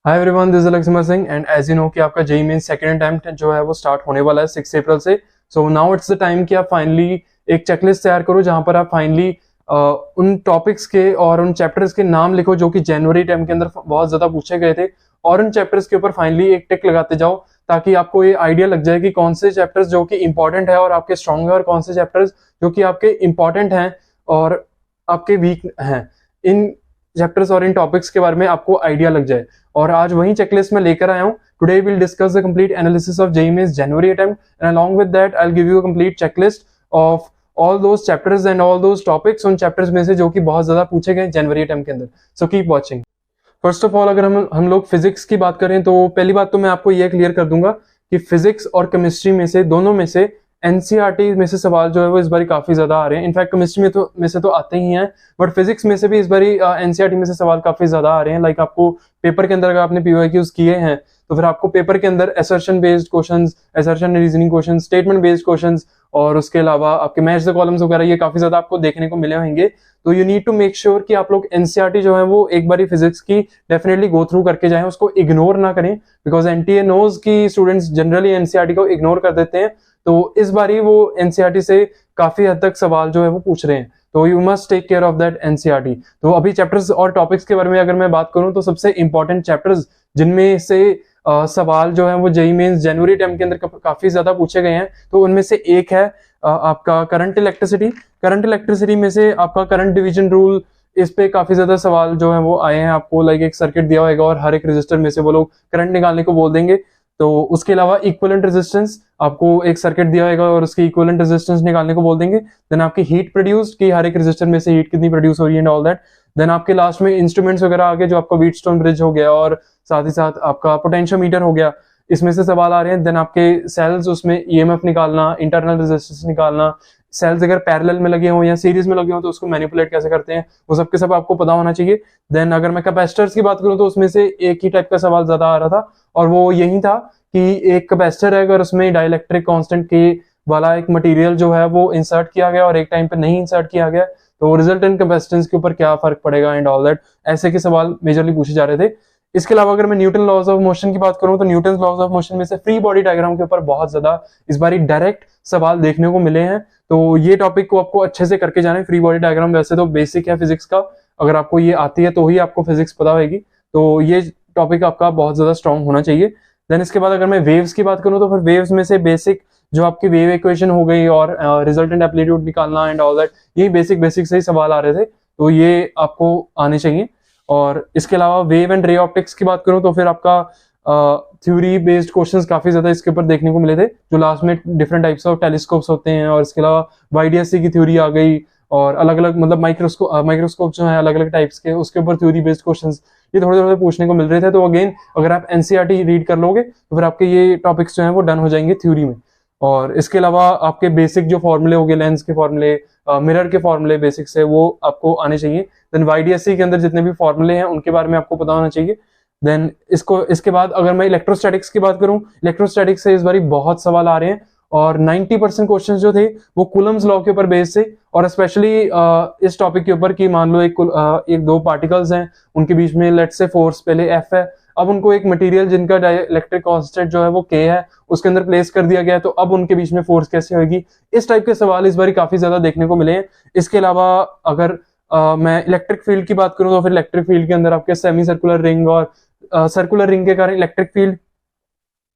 Hi everyone, this is Laxman Singh and as you know कि आपका JEE mains second attempt जो है वो स्टार्ट होने वाला है 6 अप्रैल से। So now it's the time कि आप फाइनली एक चेकलिस्ट तैयार करो जहां पर आप फाइनली उन टॉपिक्स के और उन चैप्टर्स के नाम लिखो जो कि जनवरी अटेम्प्ट के अंदर बहुत ज्यादा पूछे गए थे, और उन चैप्टर्स के ऊपर फाइनली एक टिक लगाते जाओ ताकि आपको ये आइडिया लग जाए कि कौन से चैप्टर्स जो कि इंपॉर्टेंट है और आपके स्ट्रॉन्ग है और कौन से चैप्टर्स जो कि आपके इंपॉर्टेंट हैं और आपके वीक हैं। इन चैप्टर्स और इन टॉपिक्स के बारे में आपको आइडिया लग जाए, और आज वही चेकलिस्ट में लेकर आया हूं। Today will discuss the complete analysis of JEE Mains January attempt and along with that I will give you a complete checklist of all those chapters and all those topics, उन chapters में से जो कि बहुत ज्यादा पूछे गए जनवरी attempt के अंदर। So keep watching. First of all, अगर हम लोग फिजिक्स की बात करें तो पहली बात तो मैं आपको यह क्लियर कर दूंगा कि फिजिक्स और केमिस्ट्री में से, दोनों में से एनसीईआरटी में से सवाल जो है वो इस बारी काफी ज्यादा आ रहे हैं। इनफैक्ट केमिस्ट्री में से तो आते ही हैं, बट फिजिक्स में से भी इस बारी एनसीईआरटी में से सवाल काफी ज्यादा आ रहे हैं। लाइक आपको पेपर के अंदर अगर आपने पीवाईक्यूज किए हैं तो फिर आपको पेपर के अंदर assertion based questions, assertion reasoning questions, statement based questions, और उसके अलावा आपके मैच द कॉलम्स वगैरह ये काफी ज्यादा आपको देखने को मिले होंगे। तो you need to make sure कि आप लोग एनसीईआरटी जो है वो एक बारी फिजिक्स की डेफिनेटली गो थ्रू करके जाएं, उसको इग्नोर ना करें, बिकॉज एनटीए नोज की स्टूडेंट्स जनरली एनसीईआरटी को इग्नोर कर देते हैं। तो इस बारी वो एनसीईआरटी से काफी हद तक सवाल जो है वो पूछ रहे हैं, तो you must take care of that NCERT. तो अभी चैप्टर्स और टॉपिक्स के बारे में अगर मैं बात करूं तो सबसे इंपॉर्टेंट चैप्टर्स जिनमें से सवाल जो है वो जेईई मेंस जनवरी अटेम्प्ट के अंदर काफी ज्यादा पूछे गए हैं, तो उनमें से एक है आपका करंट इलेक्ट्रिसिटी। करंट इलेक्ट्रिसिटी में से आपका करंट डिवीजन रूल, इस पे काफी ज्यादा सवाल जो है वो आए हैं। आपको लाइक एक सर्किट दिया होगा और हर एक रजिस्टर में से वो लोग करंट निकालने को बोल देंगे। तो उसके अलावा इक्विवेलेंट रेजिस्टेंस, आपको एक सर्किट दिया होगा और उसकी इक्विवेलेंट रेजिस्टेंस निकालने को बोल देंगे। देन आपकी हीट प्रोड्यूस्ड, कि हर एक रजिस्टर में से हीट कितनी प्रोड्यूस हो रही है एंड ऑल दैट। देन आपके लास्ट में इंस्ट्रूमेंट्स वगैरह आ गए, जो आपका व्हीटस्टोन ब्रिज हो गया और साथ ही साथ आपका पोटेंशियोमीटर हो गया, इसमें से सवाल आ रहे हैं। देन आपके सेल्स, उसमें ईएमएफ निकालना, इंटरनल रेजिस्टेंस निकालना, सेल्स अगर पैरेलल में लगे हों या सीरीज में लगे हों तो उसको मैनिपुलेट कैसे करते हैं, वो सब के सब आपको पता होना चाहिए। देन अगर मैं कैपेसिटर्स की बात करूं तो उसमें से एक ही टाइप का सवाल ज्यादा आ रहा था, और वो यही था कि एक कैपेसिटर है, अगर उसमें डाइलेक्ट्रिक कांस्टेंट के वाला एक मटेरियल जो है वो इंसर्ट किया गया और एक टाइम पे नहीं इंसर्ट किया गया, तो रिजल्टेंट कैपेसिटेंस के ऊपर क्या फर्क पड़ेगा एंड ऑल दैट, ऐसे के सवाल मेजरली पूछे जा रहे थे। इसके अलावा अगर मैं न्यूटन लॉज ऑफ मोशन की बात करूं तो न्यूटन लॉज ऑफ मोशन में से फ्री बॉडी डायग्राम के ऊपर बहुत ज्यादा इस बारी डायरेक्ट सवाल देखने को मिले हैं। तो ये टॉपिक को आपको अच्छे से करके जाना है। फ्री बॉडी डायग्राम वैसे तो बेसिक है फिजिक्स का, अगर आपको ये आती है तो ही आपको फिजिक्स पता होगी, तो ये टॉपिक आपका बहुत ज्यादा स्ट्रॉन्ग होना चाहिए। देन इसके बाद अगर मैं वेव्स की बात करूं तो फिर वेव्स में से बेसिक जो आपकी वेव इक्वेशन हो गई और रिजल्टेंट एम्पलीट्यूड निकालना एंड ऑल दैट, ये बेसिक से ही सवाल आ रहे थे, तो ये आपको आने चाहिए। और इसके अलावा वेव एंड रे ऑप्टिक्स की बात करूं तो फिर आपका थ्योरी बेस्ड क्वेश्चंस काफी ज्यादा इसके ऊपर देखने को मिले थे, जो लास्ट में डिफरेंट टाइप्स ऑफ टेलीस्कोप्स होते हैं, और इसके अलावा वाईडीएससी की थ्योरी आ गई, और अलग अलग मतलब माइक्रोस्कोप जो है अलग अलग टाइप्स के, उसके ऊपर थ्योरी बेस्ड क्वेश्चंस ये थोड़े थोड़े पूछने को मिल रहे थे। तो अगेन अगर आप एनसीईआरटी रीड कर लोगे तो फिर आपके ये टॉपिक्स जो है वो डन हो जाएंगे थ्योरी में। और इसके अलावा आपके बेसिक जो फॉर्मूले हो गए, लेंस के फॉर्मूले, मिरर के फॉर्मूले बेसिक से, वो आपको आने चाहिए। देन वाईडीएससी के अंदर जितने भी फॉर्मूले हैं उनके बारे में आपको पता होना चाहिए। देन इसके बाद अगर मैं इलेक्ट्रोस्टैटिक्स की बात करूं, इलेक्ट्रोस्टैटिक्स से इस बारी बहुत सवाल आ रहे हैं, और 90% क्वेश्चन जो थे वो कूलम्स लॉ के ऊपर बेस्ड थे, और स्पेशली इस टॉपिक के ऊपर कि मान लो एक दो पार्टिकल्स हैं, उनके बीच में लेट्स से फोर्स पहले एफ है, अब उनको एक मटेरियल जिनका डाइलेक्ट्रिक कांस्टेंट जो है वो के है उसके अंदर प्लेस कर दिया गया है, तो अब उनके बीच में फोर्स कैसे होगी, इस टाइप के सवाल इस बारी काफी ज्यादा देखने को मिले हैं। इसके अलावा अगर मैं इलेक्ट्रिक फील्ड की बात करूं तो फिर इलेक्ट्रिक फील्ड के अंदर आपके सेमी सर्कुलर रिंग और सर्कुलर रिंग के कारण इलेक्ट्रिक फील्ड,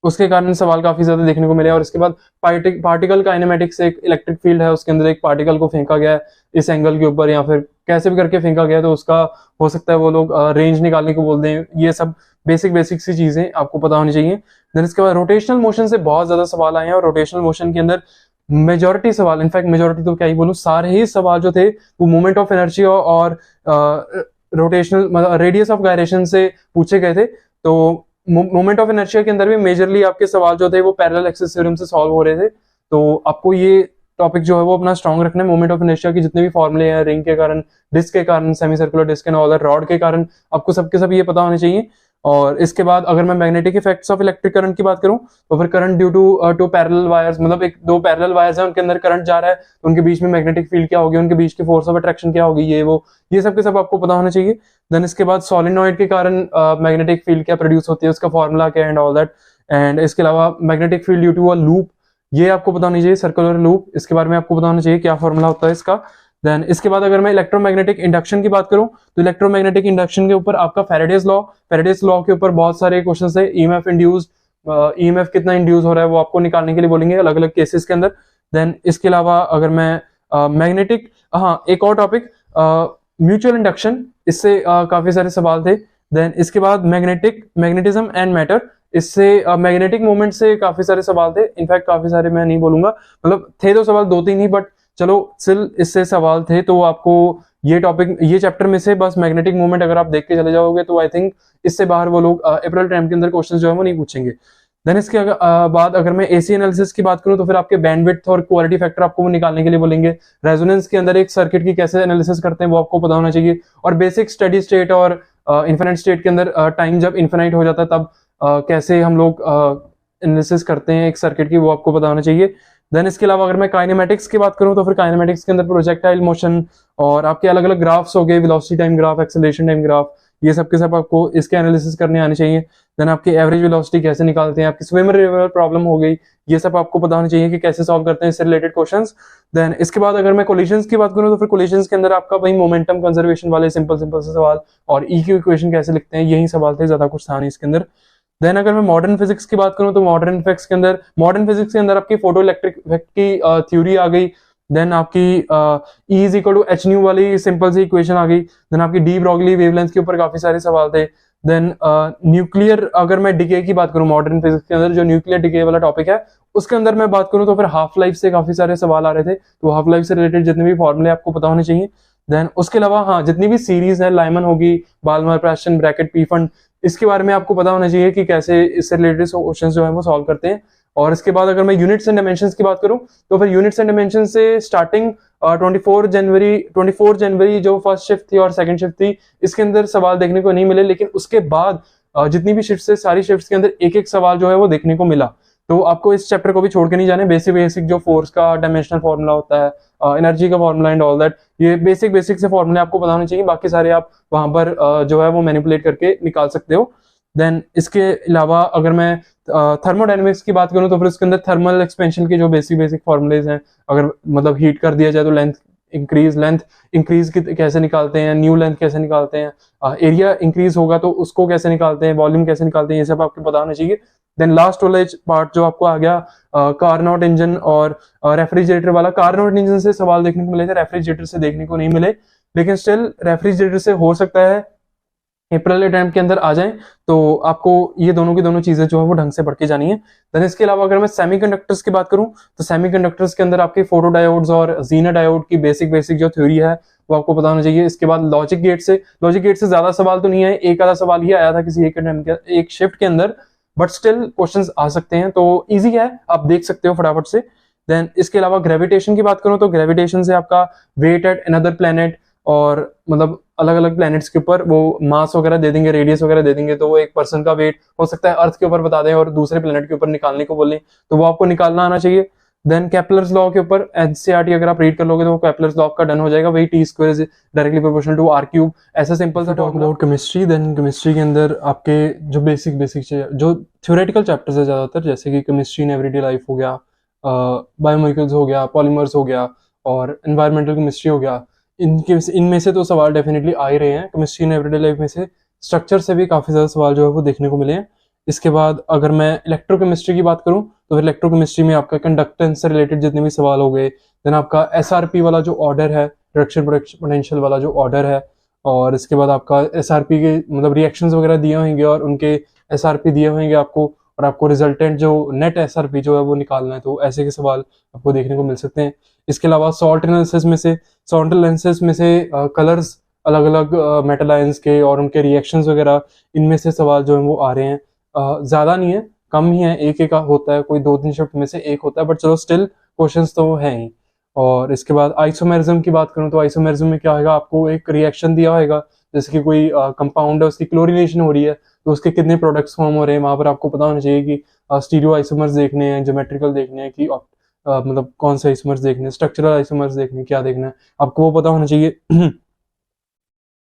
उसके कारण सवाल काफी ज्यादा देखने को मिले। और इसके बाद पार्टिकल काइनेमेटिक्स, एक इलेक्ट्रिक फील्ड है, उसके अंदर एक पार्टिकल को फेंका गया है इस एंगल के ऊपर, या फिर कैसे भी करके फेंका गया, तो उसका हो सकता है वो लोग रेंज निकालने को बोल दें। ये सब बेसिक सी चीजें आपको पता होनी चाहिए। देन इसके बाद रोटेशनल मोशन से बहुत ज्यादा सवाल आए हैं, और रोटेशनल मोशन के अंदर मेजोरिटी सवाल, इनफैक्ट मेजोरिटी तो क्या ही बोलूं, सारे ही सवाल जो थे वो मोमेंट ऑफ इनर्शिया और रोटेशनल मतलब रेडियस ऑफ गायरेशन से पूछे गए थे। तो मोमेंट ऑफ इनर्शिया के अंदर भी मेजरली आपके सवाल जो थे वो पैरेलल एक्सिस थ्योरम से सॉल्व हो रहे थे। तो आपको ये टॉपिक जो है वो अपना स्ट्रॉन्ग रखना है। मोमेंट ऑफ इनर्शिया के जितने भी फॉर्मूले हैं, रिंग के कारण, डिस्क के कारण, semi circular disc and all that, rod के कारण, आपको सबके सब ये पता होने चाहिए। और इसके बाद अगर मैं magnetic effects of electric current की बात करूं तो फिर current due to parallel wires, मतलब एक दो पैरेलल वायर्स हैं, उनके अंदर करंट जा रहा है तो उनके बीच में मैग्नेटिक फील्ड क्या होगी, उनके बीच की फोर्स ऑफ अट्रैक्शन क्या होगी, ये सब के सब आपको पता होना चाहिए। देन इसके बाद सोलिनॉइड के कारण मैग्नेटिक फील्ड क्या प्रोड्यूस होती है, उसका फॉर्मूला क्या है एंड ऑल दैट। एंड इसके अलावा magnetic field due to a loop, ये आपको पता होना चाहिए, सर्कुलर लूप, इसके बारे में आपको पता होना चाहिए क्या फॉर्मूला होता है इसका। देन इसके बाद अगर मैं इलेक्ट्रोमैग्नेटिक इंडक्शन की बात करूं तो इलेक्ट्रोमैग्नेटिक इंडक्शन के ऊपर आपका फेरेडेज लॉ के ऊपर बहुत सारे क्वेश्चन है। ईएमएफ इंड्यूस्ड, ईएमएफ कितना इंड्यूस हो रहा है वो आपको निकालने के लिए बोलेंगे अलग अलग केसेस के अंदर। देन इसके अलावा अगर मैं मैग्नेटिक, हाँ एक और टॉपिक म्यूचुअल इंडक्शन, इससे काफी सारे सवाल थे। देन इसके बाद मैग्नेटिज्म एंड मैटर, इससे मैग्नेटिक मूवमेंट से काफी सारे सवाल थे, इनफैक्ट काफी सारे मैं नहीं बोलूंगा, मतलब थे तो सवाल 2-3 ही, बट चलो स्टिल इससे सवाल थे। तो आपको ये टॉपिक, ये चैप्टर में से बस मैग्नेटिक मूवमेंट अगर आप देख के चले जाओगे तो आई थिंक इससे बाहर वो लोग अप्रैल टाइम के अंदर क्वेश्चन जो है वो नहीं पूछेंगे। देन इसके बाद अगर मैं एसी एनालिसिस की बात करूं तो फिर आपके बैंडविड्थ और क्वालिटी फैक्टर आपको वो निकालने के लिए बोलेंगे। रेजोनेंस के अंदर एक सर्किट की कैसे एनालिसिस करते हैं वो आपको पता होना चाहिए। और बेसिक स्टेडी स्टेट और इन्फिनिट स्टेट के अंदर टाइम जब इन्फिनाइट हो जाता है तब कैसे हम लोग एनालिसिस करते हैं एक सर्किट की, वो आपको पता होना चाहिए। देन इसके अलावा अगर मैं काइनेमेटिक्स की बात करूं तो फिर काइनेमेटिक्स के अंदर प्रोजेक्टाइल मोशन और आपके अलग अलग ग्राफ्स हो गए, velocity time graph, acceleration time graph, ये सब के सब आपको इसके एनालिसिस करने आने चाहिए। देन आपकी एवरेज वेलोसिटी कैसे निकालते हैं, आपकी स्विमर रिवर प्रॉब्लम हो गई, ये सब आपको पता होना चाहिए कि कैसे सॉल्व करते हैं इससे रिलेटेड क्वेश्चंस। देन इसके बाद अगर मैं कोलिशंस की बात करूं तो फिर कोलिशंस के अंदर आपका वही मोमेंटम कंजर्वेशन वाले सिंपल से सवाल और ई की इक्वेशन कैसे लिखते हैं, यही सवाल थे, ज्यादा कुछ था नहीं इसके अंदर। देन अगर मैं मॉडर्न फिजिक्स की बात करूं तो मॉडर्न फिजिक्स के अंदर आपकी फोटो इलेक्ट्रिक इफेक्ट की थ्योरी आ गई। देन आपकी E is equal to h nu वाली सिंपल सी इक्वेशन आ गई। देन आपकी डी ब्रॉगली वेवलेंथ के ऊपर काफी सारे सवाल थे। देन न्यूक्लियर, अगर मैं डिके की बात करूं मॉडर्न फिजिक्स के अंदर जो न्यूक्लियर डिके वाला टॉपिक है उसके अंदर मैं बात करूं तो फिर हाफ लाइफ से काफी सारे सवाल आ रहे थे, तो हाफ लाइफ से रिलेटेड जितने भी फॉर्मूले आपको पता होने चाहिए। देन उसके अलावा हाँ जितनी भी सीरीज है, लाइमन होगी, Balmer, Preston, Brackett, Pfund, इसके बारे में आपको पता होना चाहिए कि कैसे इससे रिलेटेड क्वेश्चन जो है वो सॉल्व करते हैं। और इसके बाद अगर मैं यूनिट्स एंड डायमेंशंस की बात करूं तो फिर यूनिट्स एंड डायमेंशन से स्टार्टिंग 24 जनवरी जो फर्स्ट शिफ्ट थी और सेकंड शिफ्ट थी, इसके अंदर सवाल देखने को नहीं मिले, लेकिन उसके बाद जितनी भी शिफ्ट है सारी शिफ्ट के अंदर एक एक सवाल जो है वो देखने को मिला। तो आपको इस चैप्टर को भी छोड़ के नहीं जाने, बेसिक जो फोर्स का डायमेंशनल फॉर्मूला होता है, एनर्जी का फॉर्मूला एंड ऑल दैट, ये बेसिक से फॉर्मूले आपको पता होने चाहिए, बाकी सारे आप वहां पर जो है वो मैनिपुलेट करके निकाल सकते हो। देन इसके अलावा अगर मैं थर्मोडायनेमिक्स की बात करूं तो फिर उसके अंदर थर्मल एक्सपेंशन के जो बेसिक फॉर्मूलेज हैं, अगर मतलब हीट कर दिया जाए तो लेंथ इंक्रीज कैसे निकालते हैं, न्यू लेंथ कैसे निकालते हैं, एरिया इंक्रीज होगा तो उसको कैसे निकालते हैं, वॉल्यूम कैसे निकालते हैं, ये सब आपको पता होना चाहिए। देन लास्ट वाला पार्ट जो आपको आ गया कार्नोट इंजन और रेफ्रिजरेटर वाला। कार्नोट इंजन से सवाल देखने को मिले थे, रेफ्रिजरेटर से देखने को नहीं मिले, लेकिन स्टिल रेफ्रिजरेटर से हो सकता है अप्रैल अटेम्प्ट के अंदर आ जाएं, तो आपको ये दोनों की दोनों चीजें जो है वो ढंग से पढ़ के जानी है। देन इसके अलावा अगर मैं सेमीकंडक्टर्स की बात करूं तो सेमीकंडक्टर्स के अंदर आपके फोटो डायोड्स और जीना डायोड की बेसिक जो थ्योरी है वो आपको पता होना चाहिए। इसके बाद लॉजिक गेट से ज्यादा सवाल तो नहीं आए, एक आधा सवाल ही आया था किसी एक शिफ्ट के अंदर, बट स्टिल क्वेश्चंस आ सकते हैं, तो इजी है, आप देख सकते हो फटाफट से। देन इसके अलावा ग्रेविटेशन की बात करूं तो ग्रेविटेशन से आपका वेट एट अनदर प्लेनेट और मतलब अलग अलग प्लैनेट्स के ऊपर वो मास वगैरह दे देंगे, रेडियस वगैरह दे देंगे, तो वो एक पर्सन का वेट हो सकता है अर्थ के ऊपर बता दें और दूसरे प्लैनेट के ऊपर निकालने को बोलें, तो वो आपको निकालना आना चाहिए। देन केपलर्स लॉ के ऊपर एनसीईआरटी अगर आप रीड कर लोगे तो केपलर्स लॉ का डन हो जाएगा, वही T square is directly proportional to R cube, ऐसा सिंपल सा talk about chemistry. Then chemistry के अंदर आपके जो बेसिक जो थ्योरेटिकल चैप्टर्स है ज्यादातर, जैसे कि केमिस्ट्री इन एवरीडे लाइफ हो गया, बायोमोलिक्यूल्स हो गया, पॉलीमर्स हो गया और एनवायरमेंटल केमिस्ट्री हो गया, इनमें से तो सवाल डेफिनेटली आ ही रहे हैं। केमिस्ट्री इन एवरीडे लाइफ में से स्ट्रक्चर से भी काफी ज्यादा सवाल जो है वो देखने को मिले हैं। इसके बाद अगर मैं इलेक्ट्रोकेमिस्ट्री की बात करूं तो फिर इलेक्ट्रोकेमिस्ट्री में आपका कंडक्टेंस से रिलेटेड जितने भी सवाल हो गए, देन आपका एसआरपी वाला जो ऑर्डर है, रिडक्शन पोटेंशियल वाला जो ऑर्डर है, और इसके बाद आपका एसआरपी के मतलब रिएक्शंस वगैरह दिए होंगे और उनके एसआरपी दिए होंगे आपको, और आपको रिजल्टेंट जो नेट एसआरपी जो है वो निकालना है, तो ऐसे के सवाल आपको देखने को मिल सकते हैं। इसके अलावा सॉल्ट एनालिसिस में से कलर्स अलग अलग मेटल आयंस के और उनके रिएक्शंस वगैरह, इनमें से सवाल जो है वो आ रहे हैं, ज्यादा नहीं है, कम ही है, एक होता है, कोई 2-3 शिफ्ट में से एक होता है, बट चलो स्टिल क्वेश्चंस तो हैं ही। और इसके बाद आइसोमेरिज्म की बात करूं तो आइसोमेरिज्म में क्या होगा, आपको एक रिएक्शन दिया होगा जैसे कि कोई कंपाउंड है उसकी क्लोरीनेशन हो रही है तो उसके कितने प्रोडक्ट्स फॉर्म हो रहे हैं, वहां पर आपको पता होना चाहिए कि स्टीरियो आइसोमर्स देखने हैं, ज्योमेट्रिकल देखने हैं कि मतलब कौन से आइसोमर्स देखने हैं, स्ट्रक्चरल आइसोमर्स देखने हैं, क्या देखना है आपको वो पता होना चाहिए।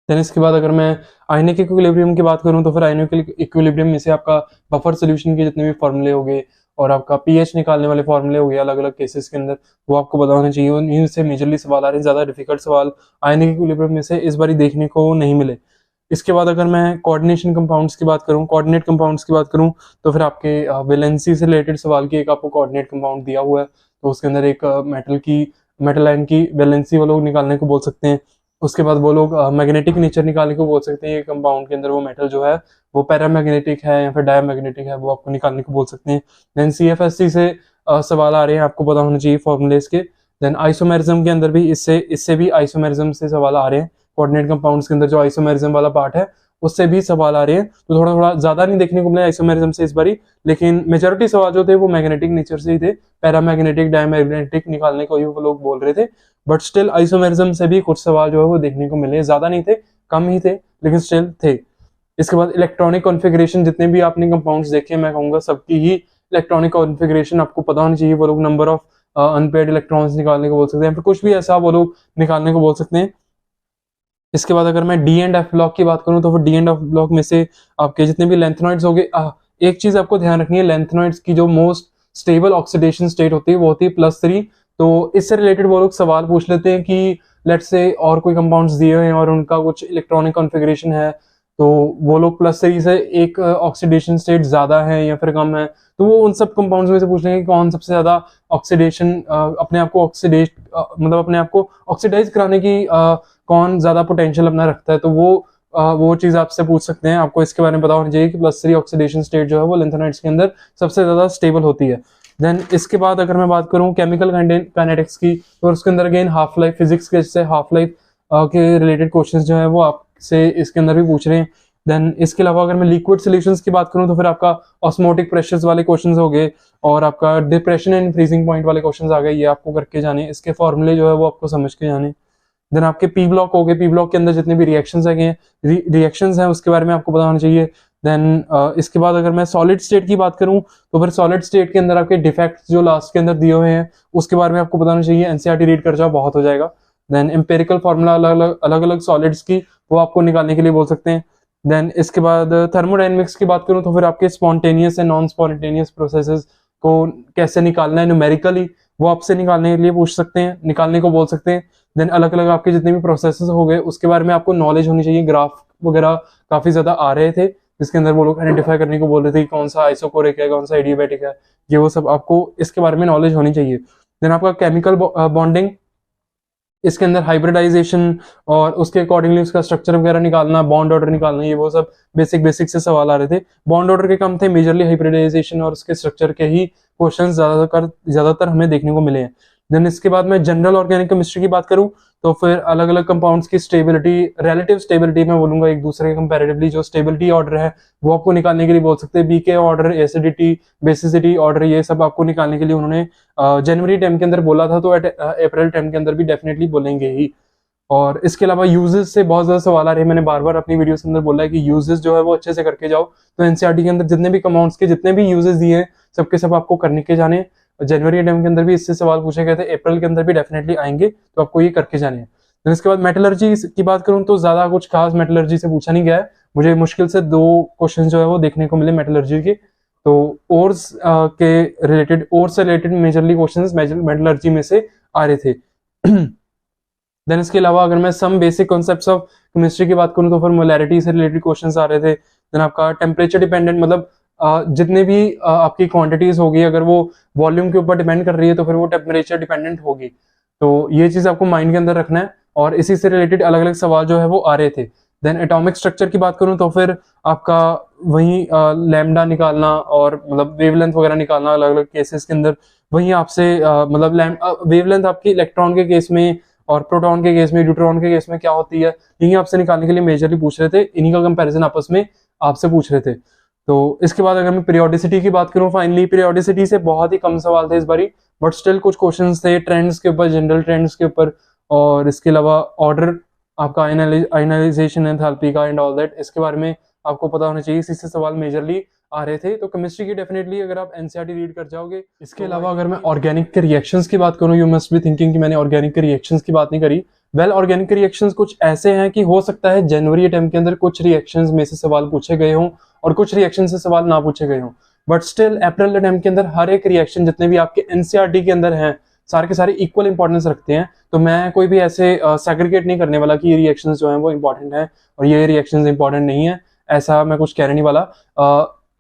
देन इसके बाद अगर मैं आयनिक इक्विलिब्रियम की बात करूं तो फिर आयनिक इक्विलिब्रियम में से आपका बफर सोल्यूशन के जितने भी फॉर्मूले हो गए और आपका पीएच निकालने वाले फॉर्मूले हो गए अलग अलग केसेस के अंदर, वो आपको पता होना चाहिए। इनमें से मेजरली सवाल आ रहे हैं, ज्यादा डिफिकल्ट सवाल आयनिक इक्विलिब्रियम में से इस बारी देखने को नहीं मिले। इसके बाद अगर मैं कोऑर्डिनेशन कंपाउंड्स की बात करूं, कोऑर्डिनेट कंपाउंड्स की बात करूं तो फिर आपके वैलेंसी से रिलेटेड सवाल की एक आपको कोऑर्डिनेट कंपाउंड दिया हुआ है, तो उसके अंदर एक मेटल आयन की वैलेंसी वो लोग निकालने को बोल सकते हैं। उसके बाद वो लोग मैग्नेटिक नेचर निकालने को बोल सकते हैं, ये कंपाउंड के अंदर वो मेटल जो है वो पैरामैग्नेटिक है या फिर डायमैग्नेटिक है, वो आपको निकालने को बोल सकते हैं। देन CFSC से सवाल आ रहे हैं, आपको पता होना चाहिए फॉर्मूलेस के। देन आइसोमेरिज्म के अंदर भी इससे भी आइसोमेरिज्म से सवाल आ रहे हैं, कोऑर्डिनेट कंपाउंड्स के अंदर जो आइसोमेरिज्म वाला पार्ट है उससे भी सवाल आ रहे हैं। तो थोड़ा थोड़ा ज्यादा नहीं देखने को मिला आइसोमेरिज्म से इस बारी, लेकिन मेजोरिटी सवाल जो थे वो मैग्नेटिक नेचर से ही थे, पैरामैग्नेटिक डायमैग्नेटिक निकालने को ही वो लोग बोल रहे थे। बट स्टिल आइसोमेरिज्म से भी कुछ सवाल जो है वो देखने को मिले, ज्यादा नहीं थे, कम ही थे, लेकिन स्टिल थे। इसके बाद इलेक्ट्रॉनिक कॉन्फ़िगरेशन, जितने भी आपने कंपाउंड्स देखे मैं कहूंगा सबकी ही इलेक्ट्रॉनिक कॉन्फ़िगरेशन आपको पता होनी चाहिए। वो लोग नंबर ऑफ अनपेयर्ड इलेक्ट्रॉन्स निकालने को बोल सकते हैं, फिर कुछ भी ऐसा वो लोग निकालने को बोल सकते हैं। इसके बाद अगर मैं डी एंड एफ ब्लॉक की बात करूं तो फिर डी एंड एफ ब्लॉक में से आपके जितने भी लेंथनॉइड्स हो गए, एक चीज आपको ध्यान रखनी है, लेंथनॉइड्स की जो मोस्ट स्टेबल ऑक्सीडेशन स्टेट होती है वो होती है +3। तो इससे रिलेटेड वो लोग सवाल पूछ लेते हैं कि लेट्स से और कोई कंपाउंड्स दिए हुए हैं और उनका कुछ इलेक्ट्रॉनिक कॉन्फ़िगरेशन है, तो वो लोग +3 से एक ऑक्सीडेशन स्टेट ज्यादा है या फिर कम है, तो वो उन सब कंपाउंड्स में से पूछ लेंगे कौन सबसे ज्यादा ऑक्सीडेशन अपने आप को मतलब अपने आप को ऑक्सीडाइज कराने की कौन ज्यादा पोटेंशियल अपना रखता है, तो वो चीज आपसे पूछ सकते हैं। आपको इसके बारे में पता होना चाहिए कि +3 ऑक्सीडेशन स्टेट जो है वो लिंथेनाइड्स के अंदर सबसे ज्यादा स्टेबल होती है। देन इसके बाद अगर मैं बात करूं केमिकल काइनेटिक्स की, तो उसके अंदर अगेन हाफ लाइफ फिजिक्स के जैसे हाफ लाइफ के रिलेटेड क्वेश्चंस जो है वो आपसे इसके अंदर भी पूछ रहे हैं। देन इसके अलावा अगर मैं लिक्विड सॉल्यूशंस की बात करूं तो फिर आपका ऑस्मोटिक प्रेशर्स वाले क्वेश्चंस हो गए और आपका डिप्रेशन एंड फ्रीजिंग पॉइंट वाले क्वेश्चंस आ गए, ये आपको करके जाने, इसके फॉर्मूले जो है वो आपको समझ के जाने। देन आपके पी ब्लॉक हो गए, पी ब्लॉक के अंदर जितने भी रिएक्शंस हैं रिएक्शंस हैं उसके बारे में आपको पता होना चाहिए। देन इसके बाद अगर मैं सॉलिड स्टेट की बात करूं तो फिर सॉलिड स्टेट के अंदर आपके डिफेक्ट्स जो लास्ट के अंदर दिए हुए हैं उसके बारे में आपको पता होना चाहिए, एनसीईआरटी रीड कर जाओ बहुत हो जाएगा। देन एम्पेरिकल फार्मूला अलग अलग सॉलिड्स की वो आपको निकालने के लिए बोल सकते हैं। देन इसके बाद थर्मोडायनेमिक्स की बात करूं तो फिर आपके spontaneous and non spontaneous processes को कैसे निकालना है न्यूमेरिकली, वो आपसे निकालने के लिए पूछ सकते हैं, निकालने को बोल सकते हैं। देन अलग अलग आपके जितने भी प्रोसेसेस हो गए उसके बारे में आपको नॉलेज होनी चाहिए, ग्राफ वगैरह काफी ज्यादा आ रहे थे जिसके अंदर वो लोग आइडेंटिफाई करने को बोल रहे थे कि कौन सा आइसोकोरिक है कौन सा एडियाबैटिक है, ये वो सब आपको इसके बारे में नॉलेज होनी चाहिए। देन आपका केमिकल बॉन्डिंग, इसके अंदर हाइब्रिडाइजेशन और उसके अकॉर्डिंगली उसका स्ट्रक्चर वगैरह निकालना, बॉन्ड ऑर्डर निकालना, ये वो सब बेसिक से सवाल आ रहे थे। बॉन्ड ऑर्डर के कम थे, मेजरली हाइब्रिडाइजेशन और उसके स्ट्रक्चर के ही क्वेश्चन ज्यादातर हमें देखने को मिले हैं। देन इसके बाद मैं जनरल ऑर्गेनिक केमिस्ट्री की बात करूं तो फिर अलग अलग कंपाउंड्स की स्टेबिलिटी, रिलेटिव स्टेबिलिटी मैं बोलूंगा एक दूसरे के कंपैरेटिवली, जो स्टेबिलिटी ऑर्डर है वो आपको निकालने के लिए बोल सकते हैं। BK order, acidity, basicity order, ये सब आपको निकालने के लिए उन्होंने जनवरी टाइम के अंदर बोला था, तो अप्रैल टाइम के अंदर भी डेफिनेटली बोलेंगे ही। और इसके अलावा यूजेस से बहुत ज्यादा सवाल आ रहे हैं, मैंने बार बार अपनी वीडियोस के अंदर बोला है कि यूजेस जो है वो अच्छे से करके जाओ। तो एनसीईआरटी के अंदर जितने भी कंपाउंड्स के जितने भी यूजेस दिए हैं सबके सब आपको करने के जाने। जनवरी टाइम के अंदर भी इससे सवाल पूछे गए थे, अप्रैल के अंदर भी डेफिनेटली आएंगे, तो आपको ये करके जाने हैं। तो इसके बाद मेटलर्जी की बात करूं तो ज्यादा कुछ खास मेटलर्जी से पूछा नहीं गया है, मुझे मुश्किल से 2 क्वेश्चन जो है वो देखने को मिले मेटलर्जी के। तो ओर्स से रिलेटेड मेजरली क्वेश्चंस मेटलर्जी में से आ रहे थे। देन इसके अलावा अगर मैं some basic concepts of chemistry की बात करूं तो फिर मोलैरिटी से रिलेटेड क्वेश्चंस आ रहे थे। देन आपका टेम्परेचर डिपेंडेंट, मतलब जितने भी आपकी क्वांटिटीज होगी अगर वो वॉल्यूम के ऊपर डिपेंड कर रही है तो फिर वो टेम्परेचर डिपेंडेंट होगी, तो ये चीज आपको माइंड के अंदर रखना है। और इसी से रिलेटेड अलग अलग सवाल जो है वो आ रहे थे। देन एटॉमिक स्ट्रक्चर की बात करूं तो फिर आपका वही लैम्डा निकालना और मतलब वेवलेंथ वगैरह निकालना अलग अलग केसेस के अंदर, वही आपसे मतलब वेवलेंथ आपकी इलेक्ट्रॉन के केस में और प्रोटॉन के केस में, न्यूट्रॉन के केस में क्या होती है, यही आपसे निकालने के लिए मेजरली पूछ रहे थे, इन्हीं का कंपैरिजन आपस में आपसे पूछ रहे थे। तो इसके बाद अगर मैं पीरियोडिसिटी की बात करूं, फाइनली पीरियोडिसिटी से बहुत ही कम सवाल थे इस बारी, बट स्टिल कुछ क्वेश्चंस थे ट्रेंड्स के ऊपर, जनरल ट्रेंड्स के ऊपर, और इसके अलावा ऑर्डर आपका आयनाइजेशन एंथैल्पी का एंड ऑल दैट, इसके बारे में आपको पता होना चाहिए। इसी से सवाल मेजरली आ रहे थे। तो केमिस्ट्री की डेफिनेटली अगर आप एनसीईआरटी रीड कर जाओगे। इसके अलावा अगर मैं ऑर्गेनिक के रिएक्शंस की बात करूं, यू मस्ट बी थिंकिंग कि मैंने ऑर्गेनिक के रिएक्शंस की बात नहीं करी। वेल, ऑर्गेनिक के रिएक्शंस कुछ ऐसे हैं कि हो सकता है जनवरी अटेम्प्ट के अंदर कुछ रिएक्शंस में से सवाल पूछे गए हों और कुछ रिएक्शन से सवाल ना पूछे गए हों, बट स्टिल अप्रैल अटेम्प्ट के अंदर हर एक रिएक्शन जितने भी आपके एनसीईआरटी के अंदर हैं सारे के सारे इक्वल इंपॉर्टेंस रखते हैं। तो मैं कोई भी ऐसे सेग्रीगेट नहीं करने वाला कि ये रिएक्शंस जो हैं वो इंपॉर्टेंट हैं और ये रिएक्शंस इंपॉर्टेंट नहीं है, ऐसा मैं कुछ कहने नहीं वाला।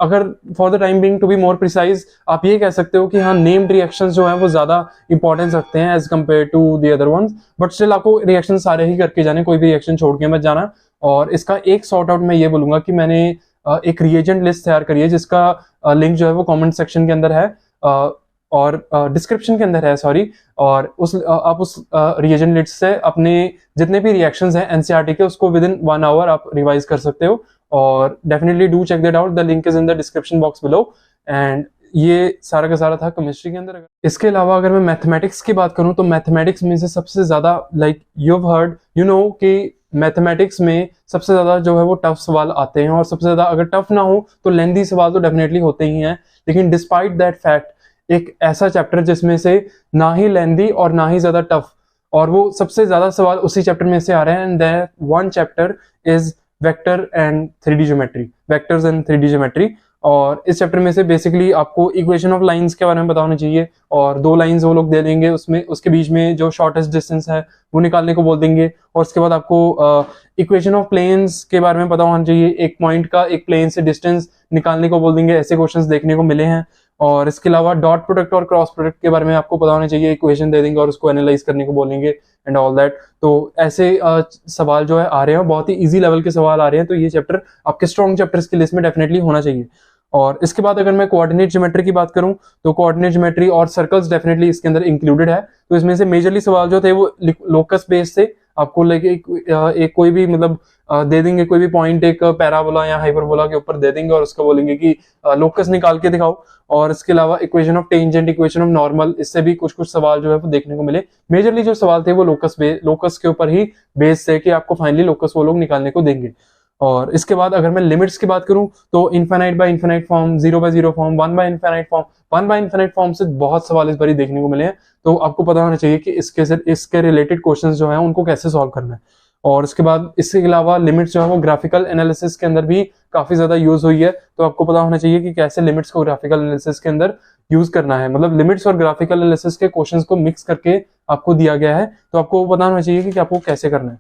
अगर for the time being to be more precise आप ये कह सकते हो कि हाँ, नेम्ड रिएक्शंस जो हैं वो ज्यादा इंपॉर्टेंस रखते हैं as compare to the other ones, but still आपको रिएक्शन सारे ही करके जाने, कोई भी रिएक्शन छोड़ के मत जाना। और इसका एक सॉर्ट आउट मैं ये बोलूंगा कि मैंने एक रिएजेंट लिस्ट तैयार करी है जिसका लिंक जो है वो कमेंट सेक्शन के अंदर है और डिस्क्रिप्शन के अंदर है, सॉरी। और आप उस रिएजेंट लिस्ट से अपने जितने भी रिएक्शंस हैं एनसीईआरटी के उसको विद इन 1 आवर आप रिवाइज कर सकते हो। और definitely do check that out, the link is in the description box below. And ये सारा का सारा था केमिस्ट्री के अंदर। इसके अलावा अगर मैं मैथमेटिक्स की बात करूं तो मैथमेटिक्स में से सबसे ज्यादा like you heard you know कि मैथमेटिक्स में सबसे ज्यादा जो है वो टफ सवाल आते हैं और सबसे ज्यादा अगर टफ ना हो तो लेंथी सवाल तो डेफिनेटली होते ही हैं। लेकिन डिस्पाइट दैट फैक्ट एक ऐसा चैप्टर जिसमें से ना ही लेंथी और ना ही ज्यादा टफ, और वो सबसे ज्यादा सवाल उसी चैप्टर में से आ रहे हैं। And that one chapter is vector and 3D geometry, vectors and 3D geometry. और इस चैप्टर में से बेसिकली आपको इक्वेशन ऑफ लाइंस के बारे में पता होना चाहिए और 2 लाइंस वो लोग दे देंगे, उसमें उसके बीच में जो शॉर्टेस्ट डिस्टेंस है वो निकालने को बोल देंगे। और उसके बाद आपको इक्वेशन ऑफ प्लेन्स के बारे में पता होना चाहिए, एक पॉइंट का एक प्लेन से डिस्टेंस निकालने को बोल देंगे। ऐसे क्वेश्चंस देखने को मिले हैं। और इसके अलावा डॉट प्रोडक्ट और क्रॉस प्रोडक्ट के बारे में आपको पता होना चाहिए, इक्वेशन दे देंगे और उसको एनालाइज करने को बोलेंगे एंड ऑल दैट। तो ऐसे सवाल जो है आ रहे हैं, बहुत ही इजी लेवल के सवाल आ रहे हैं। तो ये चैप्टर आपके स्ट्रॉन्ग चैप्टर्स की लिस्ट में डेफिनेटली होना चाहिए। और इसके बाद अगर मैं कोऑर्डिनेट ज्योमेट्री की बात करूं तो कोऑर्डिनेट ज्योमेट्री और सर्कल्स डेफिनेटली इसके अंदर इंक्लूडेड है। तो इसमें से मेजरली सवाल जो थे वो लोकस बेस से आपको लेके एक कोई भी मतलब दे देंगे, कोई भी पॉइंट एक पैराबोला या हाइपरबोला के ऊपर दे देंगे और उसको बोलेंगे कि लोकस निकाल के दिखाओ। और इसके अलावा equation of tangent, equation of normal, इससे भी कुछ कुछ सवाल जो है वो देखने को मिले। मेजरली जो सवाल थे वो लोकस के ऊपर ही बेस है कि आपको फाइनली लोकस वो लोग निकालने को देंगे। और इसके बाद अगर मैं लिमिट्स की बात करूं तो infinite by infinite form, 0 by 0 form, 1 by infinite form, 1 by infinite form से बहुत सवाल इस बारी देखने को मिले हैं। तो आपको पता होना चाहिए कि इसके रिलेटेड क्वेश्चंस जो हैं उनको कैसे सॉल्व करना है। और इसके बाद इसके अलावा लिमिट्स जो है वो ग्राफिकल एनालिसिस के अंदर भी काफी ज्यादा यूज हुई है। तो आपको पता होना चाहिए कि कैसे लिमिट्स को ग्राफिकल एनालिसिस के अंदर यूज करना है, मतलब लिमिट्स और ग्राफिकल एनालिसिस के क्वेश्चंस को मिक्स करके आपको दिया गया है। तो आपको पता होना चाहिए कि आपको कैसे करना है।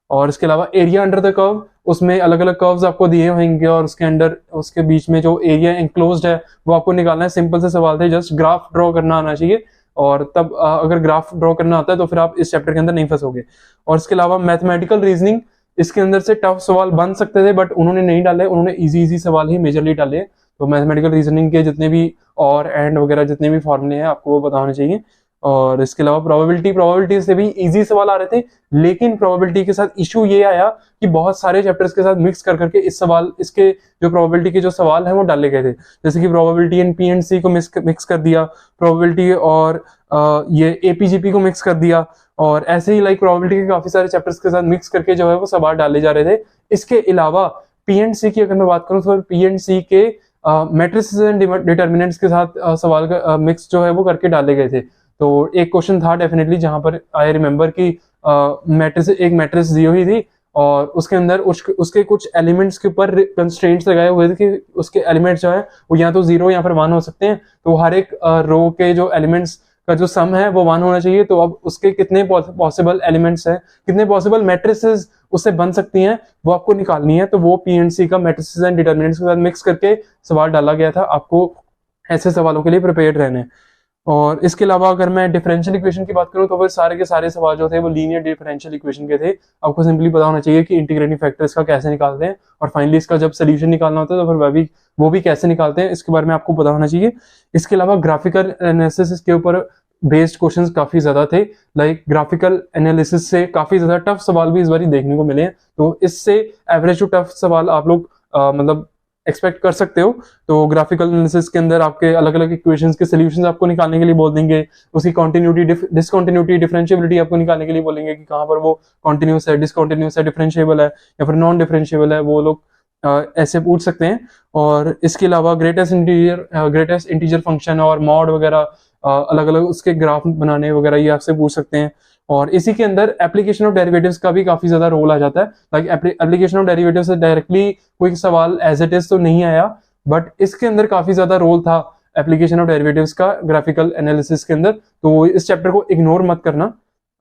और इसके अलावा एरिया अंडर द कर्व, उसमें अलग अलग कर्व्स आपको दिए होंगे और उसके अंडर उसके बीच में जो एरिया एंक्लोज्ड है वो आपको निकालना है। सिंपल से सवाल थे, जस्ट ग्राफ ड्रॉ करना आना चाहिए। और तब अगर ग्राफ ड्रॉ करना आता है तो फिर आप इस चैप्टर के अंदर नहीं फंसोगे। और इसके अलावा मैथमेटिकल रीजनिंग, इसके अंदर से टफ सवाल बन सकते थे बट उन्होंने नहीं डाले, उन्होंने इजी सवाल ही मेजरली डाले। तो मैथमेटिकल रीजनिंग के जितने भी और एंड वगैरह जितने भी फॉर्मूले हैं आपको वो पता होने चाहिए। और इसके अलावा प्रोबेबिलिटी से भी इजी सवाल आ रहे थे, लेकिन प्रोबेबिलिटी के साथ इशू ये आया कि बहुत सारे चैप्टर्स के साथ मिक्स कर करके इसके जो प्रोबेबिलिटी के जो सवाल हैं वो डाले गए थे। जैसे कि प्रोबेबिलिटी एंड पी एंड सी को मिक्स कर दिया, प्रोबेबिलिटी और ये एपीजीपी को मिक्स कर दिया। और ऐसे ही लाइक प्रोबेबिलिटी के काफी सारे चैप्टर्स के साथ मिक्स करके जो है वो सवाल डाले जा रहे थे। इसके अलावा पी एंड सी की अगर मैं बात करूं तो पी एंड सी के मैट्रिसेस एंड डिटर्मिनेंट्स के साथ सवाल का मिक्स जो है वो करके डाले गए थे। तो एक क्वेश्चन था डेफिनेटली जहां पर आई रिमेम्बर कि एक मैट्रिक्स दी हुई थी और उसके अंदर उसके कुछ एलिमेंट्स के ऊपर कंस्ट्रेंट्स लगाए हुए थे कि उसके एलिमेंट्स जो है वो या तो 0 या फिर 1 हो सकते हैं। तो हर एक रो के जो एलिमेंट्स का जो सम है वो 1 होना चाहिए। तो अब उसके कितने पॉसिबल एलिमेंट्स हैं, कितने पॉसिबल मैट्रिसेस उससे बन सकती हैं, वो आपको निकालनी है। तो वो पीएनसी का मैट्रिसेस एंड डिटर्मिनेंट्स के साथ मिक्स करके सवाल डाला गया था। आपको ऐसे सवालों के लिए प्रिपेयर्ड रहना है। और इसके अलावा अगर मैं डिफरेंशियल इक्वेशन की बात करूं तो फिर सारे के सारे सवाल जो थे वो लीनियर डिफरेंशियल इक्वेशन के थे। आपको सिंपली पता होना चाहिए कि इंटीग्रेटिंग फैक्टर इसका कैसे निकालते हैं और फाइनली इसका जब सोल्यूशन निकालना होता है तो फिर वो भी कैसे निकालते हैं, इसके बारे में आपको पता होना चाहिए। इसके अलावा ग्राफिकल एनालिसिस के ऊपर बेस्ड क्वेश्चंस काफी ज्यादा थे। लाइक ग्राफिकल एनालिसिस से काफी ज्यादा टफ सवाल भी इस बार देखने को मिले हैं। तो इससे एवरेज टू टफ सवाल आप लोग मतलब एक्सपेक्ट कर सकते हो। तो ग्राफिकल एनालिसिस के अंदर आपके अलग अलग इक्वेशंस के सोल्यूशंस आपको निकालने के लिए बोल देंगे, उसकी कॉन्टिन्यूटी डिसकॉन्टिन्यूटी डिफरेंशिएबिलिटी आपको निकालने के लिए बोलेंगे कि कहाँ पर वो कॉन्टिन्यूस है, डिसकॉन्टिन्यूस है, डिफरेंशिएबल है या फिर नॉन डिफरेंशिएबल है, वो लोग ऐसे पूछ सकते हैं। और इसके अलावा ग्रेटेस्ट इंटीजर फंक्शन और मॉड वगैरह अलग अलग उसके ग्राफ बनाने वगैरह ये आपसे पूछ सकते हैं। और इसी के अंदर एप्लीकेशन ऑफ डेरिवेटिव्स का भी काफी ज्यादा रोल आ जाता है। लाइक एप्लीकेशन ऑफ डेरिवेटिव्स से डायरेक्टली कोई सवाल एज इट इज तो नहीं आया, बट इसके अंदर काफी ज्यादा रोल था एप्लीकेशन ऑफ डेरिवेटिव्स का ग्राफिकल एनालिसिस के अंदर। तो इस चैप्टर को इग्नोर मत करना।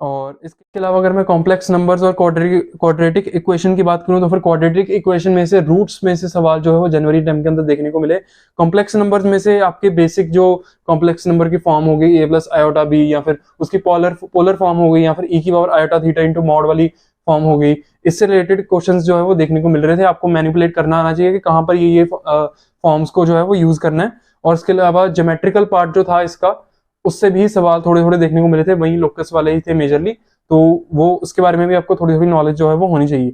और इसके अलावा अगर मैं कॉम्प्लेक्स नंबर्स और क्वाड्रेटिक इक्वेशन की बात करूं तो फिर क्वाड्रेटिक इक्वेशन में से रूट्स में से सवाल जो है वो जनवरी टर्म के अंदर देखने को मिले। कॉम्प्लेक्स नंबर्स में से आपके बेसिक जो कॉम्प्लेक्स नंबर की फॉर्म हो गई a प्लस आयोटा बी, या फिर उसकी पोलर फॉर्म हो गई, या फिर e की power iota theta into mod वाली फॉर्म हो गई, इससे रिलेटेड क्वेश्चंस जो है वो देखने को मिल रहे थे। आपको मैनिपुलेट करना आना चाहिए कि कहाँ पर ये फॉर्म्स को जो है वो यूज करना है। और इसके अलावा ज्योमेट्रिकल पार्ट जो था इसका, उससे भी सवाल थोड़े थोड़े देखने को मिले थे, वही लोकस वाले ही थे मेजरली। तो वो उसके बारे में भी आपको थोड़ी थोड़ी नॉलेज जो है वो होनी चाहिए।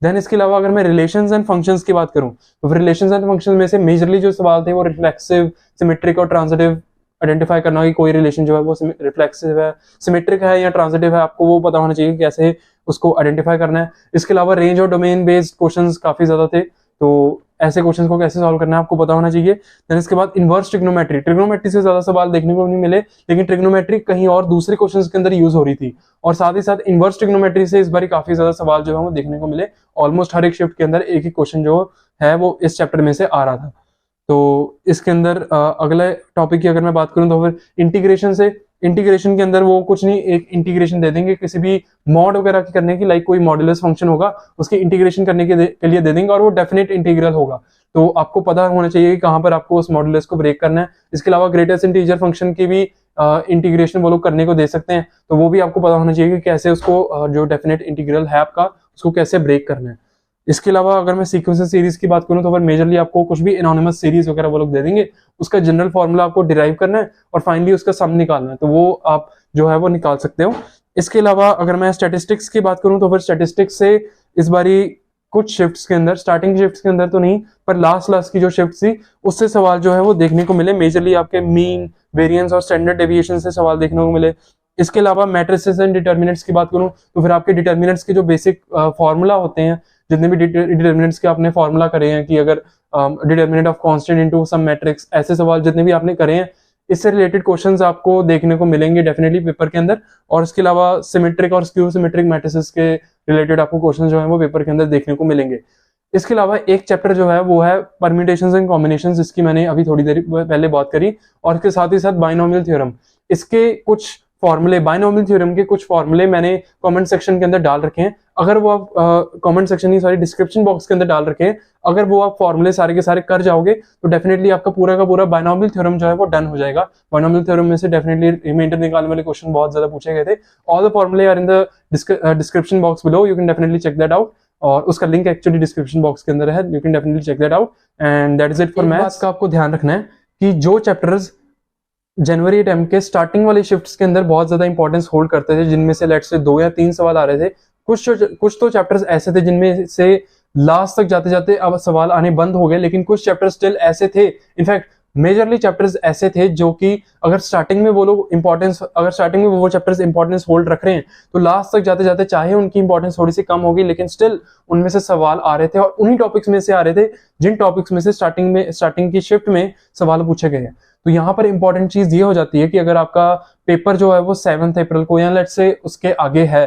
देन इसके अलावा अगर मैं रिलेशंस एंड फंक्शंस की बात करूं तो फिर रिलेशंस एंड फंक्शंस में से मेजरली जो सवाल थे वो रिफ्लेक्सिव, सिमेट्रिक और ट्रांजिटिव आइडेंटिफाई करना कि कोई रिलेशन जो है वो रिफ्लेक्सिव है, सिमेट्रिक है या ट्रांजिटिव है, आपको वो पता होना चाहिए कि कैसे उसको आइडेंटिफाई करना है। इसके अलावा रेंज और डोमेन बेस्ड क्वेश्चंस काफी ज्यादा थे, तो ऐसे क्वेश्चंस को कैसे सॉल्व करना है आपको पता होना चाहिए। देन इसके बाद इनवर्स ट्रिग्नोमेट्री से ज्यादा सवाल देखने को नहीं मिले, लेकिन ट्रिग्नोमेट्री कहीं और दूसरे क्वेश्चंस के अंदर यूज हो रही थी। और साथ ही साथ इनवर्स ट्रिग्नोमेट्री से इस बार काफी ज्यादा सवाल जो है वो देखने को मिले। ऑलमोस्ट हर एक शिफ्ट के अंदर एक ही क्वेश्चन जो है वो इस चैप्टर में से आ रहा था। तो इसके अंदर अगले टॉपिक की अगर मैं बात करूं तो फिर इंटीग्रेशन के अंदर वो कुछ नहीं, एक इंटीग्रेशन दे देंगे किसी भी मॉड वगैरह की करने की, लाइक कोई मॉड्यूलस फंक्शन होगा उसके इंटीग्रेशन करने के लिए दे देंगे और वो डेफिनेट इंटीग्रल होगा। तो आपको पता होना चाहिए कि कहाँ पर आपको उस मॉड्यूलस को ब्रेक करना है। इसके अलावा ग्रेटेस्ट इंटीजर फंक्शन की भी इंटीग्रेशन वो लोग करने को दे सकते हैं, तो वो भी आपको पता होना चाहिए कि कैसे उसको जो डेफिनेट इंटीग्रल है आपका उसको कैसे ब्रेक करना है। इसके अलावा अगर मैं सीक्वेंस सीरीज की बात करूं तो फिर मेजरली आपको कुछ भी एनोनिमस सीरीज वगैरह वो लोग दे देंगे, उसका जनरल फॉर्मूला आपको डिराइव करना है और फाइनली उसका सम निकालना है, तो वो आप जो है वो निकाल सकते हो। इसके अलावा अगर मैं स्टैटिस्टिक्स की बात करूं तो फिर स्टैटिस्टिक्स से इस बारी कुछ शिफ्ट्स के अंदर, स्टार्टिंग शिफ्ट्स के अंदर तो नहीं पर लास्ट की जो शिफ्ट थी उससे सवाल जो है वो देखने को मिले। मेजरली आपके मीन, वेरिएंस और स्टैंडर्ड डेविएशन से सवाल देखने को मिले। इसके अलावा मैट्रिसेस एंड डिटर्मिनेंट्स की बात करूं तो फिर आपके डिटर्मिनेंट्स के जो बेसिक फॉर्मूला होते हैं, जितने भी डिटर्मिनेंट्स के आपने फॉर्मूला करे हैं कि अगर determinant of constant into some matrix, ऐसे सवाल जितने भी आपने करे हैं इससे रिलेटेड क्वेश्चंस आपको देखने को मिलेंगे डेफिनेटली पेपर के अंदर। और इसके अलावा सिमेट्रिक और स्क्यू सिमेट्रिक मैट्रिसेस के रिलेटेड आपको क्वेश्चन जो है वो पेपर के अंदर देखने को मिलेंगे। इसके अलावा एक चैप्टर जो है वो है परम्यूटेशंस एंड कॉम्बिनेशंस, जिसकी मैंने अभी थोड़ी देर पहले बात करी, और इसके साथ ही साथ बाइनोमियल थ्योरम। इसके कुछ फॉर्मूले, बाइनोमियल थ्योरम के कुछ फॉर्मूले मैंने कमेंट सेक्शन के अंदर डाल रखे हैं, अगर वो आप कमेंट सेक्शन नहीं सॉरी डिस्क्रिप्शन बॉक्स के अंदर डाल रखे हैं, अगर वो आप फॉर्मूले सारे के सारे कर जाओगे तो डेफिनेटली आपका पूरा का पूरा बाइनोमियल थ्योरम जो है वो डन हो जाएगा। बाइनोमियल थ्योरम में से डेफिनेटली रिमाइंडर निकालने वाले क्वेश्चन बहुत ज्यादा पूछे गए थे। All the formulae are in the description box below, you can definitely check that out, और उसका लिंक एक्चुअली डिस्क्रिप्शन बॉक्स के अंदर है, you can definitely check that out. And that is it for maths. का आपको ध्यान रखना है कि जो चैप्टर्स जनवरी अटेम्प्ट के स्टार्टिंग वाले शिफ्ट्स के अंदर बहुत ज्यादा इंपॉर्टेंस होल्ड करते थे, जिनमें से लेट्स से 2 या 3 सवाल आ रहे थे, कुछ तो चैप्टर्स ऐसे थे जिनमें से लास्ट तक जाते जाते अब सवाल आने बंद हो गए, लेकिन कुछ चैप्टर्स स्टिल ऐसे थे, इनफैक्ट मेजरली चैप्टर्स ऐसे थे जो कि अगर स्टार्टिंग में वो लोग वो चैप्टर्स इंपॉर्टेंस होल्ड रख रहे हैं तो लास्ट तक जाते जाते चाहे उनकी इंपॉर्टेंस थोड़ी सी कम होगी, लेकिन स्टिल उनमें से सवाल आ रहे थे, और उन्हीं टॉपिक्स में से आ रहे थे जिन टॉपिक्स में से स्टार्टिंग की शिफ्ट में सवाल पूछे गए हैं। तो यहाँ पर इंपॉर्टेंट चीज ये हो जाती है कि अगर आपका पेपर जो है वो 7 अप्रैल को या लेट्स से उसके आगे है,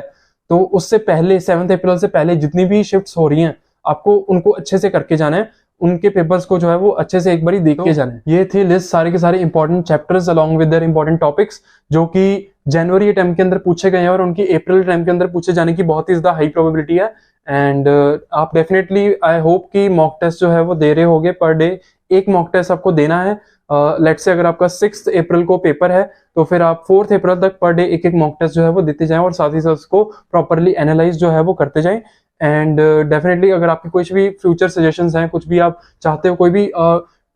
तो उससे पहले 7 अप्रैल से पहले जितनी भी शिफ्ट्स हो रही हैं आपको उनको अच्छे से करके जाना है, उनके पेपर्स को जो है वो अच्छे से एक बार देख के जाना है। ये थी लिस्ट सारे के सारे important chapters along with their important topics जो कि जनवरी अटेम्प्ट के अंदर पूछे गए हैं और उनकी अप्रैल अटेम्प्ट के अंदर पूछे जाने की बहुत ही ज्यादा हाई प्रोबेबिलिटी है। एंड आप डेफिनेटली आई होप कि मॉक टेस्ट जो है वो दे रहे होगे, पर डे एक मॉक टेस्ट आपको देना है। लेट्स से अगर आपका 6 अप्रैल को पेपर है तो फिर आप 4 अप्रैल तक पर डे एक मॉक टेस्ट जो है वो देते जाएं और साथ ही साथ उसको प्रॉपरली एनालाइज जो है वो करते जाएं। एंड डेफिनेटली अगर आपके कुछ भी फ्यूचर सजेशंस हैं, कुछ भी आप चाहते हो, कोई भी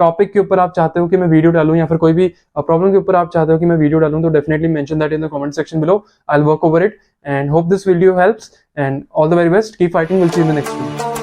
टॉपिक के ऊपर आप चाहते हो कि मैं वीडियो डालूं या फिर कोई भी प्रॉब्लम के ऊपर आप चाहते हो कि मैं वीडियो डालूं, तो definitely mention that in the comment section below, I will work over it and hope this video helps and all the very best, keep fighting, will see you in the next video.